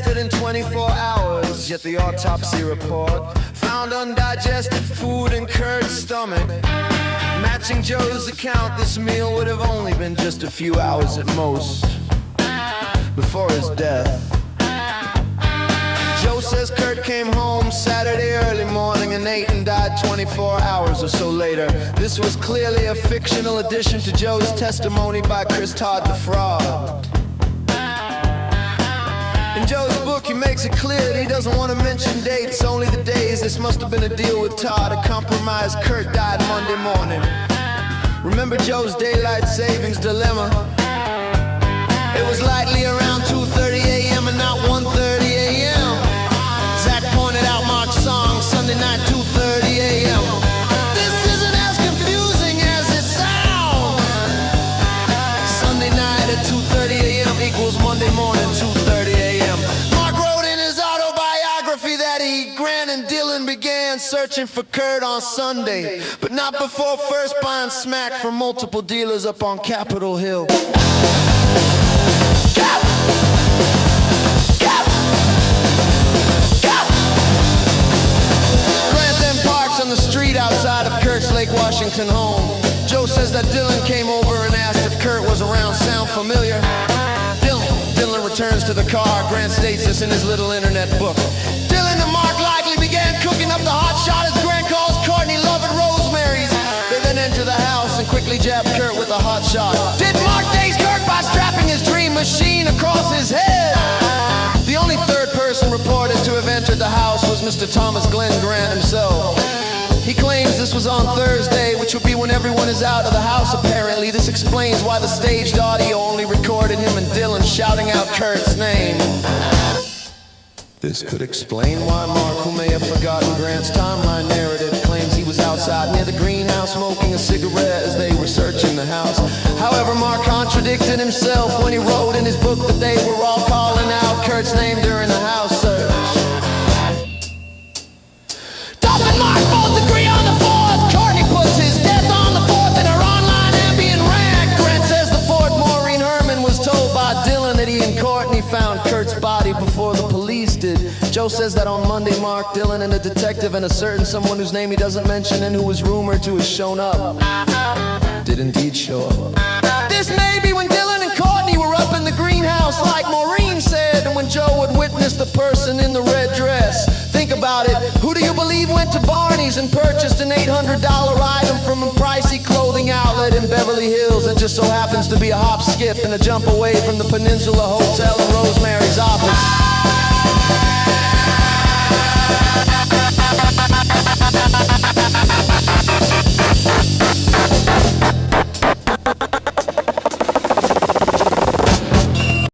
delivered in 24 hours. Yet the autopsy report found undigested food in Kurt's stomach. Matching Joe's account, this meal would have only been just a few hours at most before his death. Joe says Kurt came home Saturday early morning and ate and died 24 hours or so later. This was clearly a fictional addition to Joe's testimony by Chris Todd the Fraud. In Joe's book, he makes it clear that he doesn't want to mention dates, only the days. This must have been a deal with Todd, a compromise. Kurt died Monday morning. Remember Joe's daylight savings dilemma? It was likely around 2:30 a.m. and not 1:30 a.m. Zach pointed out Mark's song, Sunday night, 2:30 a.m. This isn't as confusing as it sounds. Sunday night at 2:30 a.m. equals Monday morning, 2:30 a.m. Mark wrote in his autobiography that Grant and Dylan began searching for Kurt on Sunday, but not before first buying smack from multiple dealers up on Capitol Hill. Grant then parks on the street outside of Kurt's Lake Washington home. Joe says that Dylan came over and asked if Kurt was around. Sound familiar? Dylan returns to the car. Grant states this in his little internet book. Dylan and Mark likely began cooking up the hot shot as Grant calls Courtney Love at Rosemary's. They then enter the house and quickly jab Kurt with a hot shot. Did Mark daze Kurt by strapping his dream machine across his head? The only third person reported to have entered the house was Mr. Thomas Glenn Grant himself. He claims this was on Thursday, which would be when everyone is out of the house apparently. This explains why the staged audio only recorded him and Dylan shouting out Kurt's name. This could explain why Mark, who may have forgotten Grant's timeline narrative, claims he was outside near the greenhouse smoking a cigarette as they were searching the house. However, Mark contradicted himself when he wrote in his book that they were all calling out Kurt's name during the house search. Duff and Mark both agree on the fourth. Courtney puts his death on the fourth in her online ambient rant. Grant says the fourth, Maureen Herman, was told by Dylan that he and Courtney found Kurt's body before the police did. Joe says that on Monday, Mark, Dylan, and a detective and a certain someone whose name he doesn't mention and who was rumored to have shown up did indeed show up. This may be when Dylan and Courtney were up in the greenhouse, like Maureen said, and when Joe had witnessed the person in the red dress. Think about it. Who do you believe went to Barney's and purchased an $800 item from a pricey clothing outlet in Beverly Hills that just so happens to be a hop, skip, and a jump away from the Peninsula Hotel in Rosemary's office?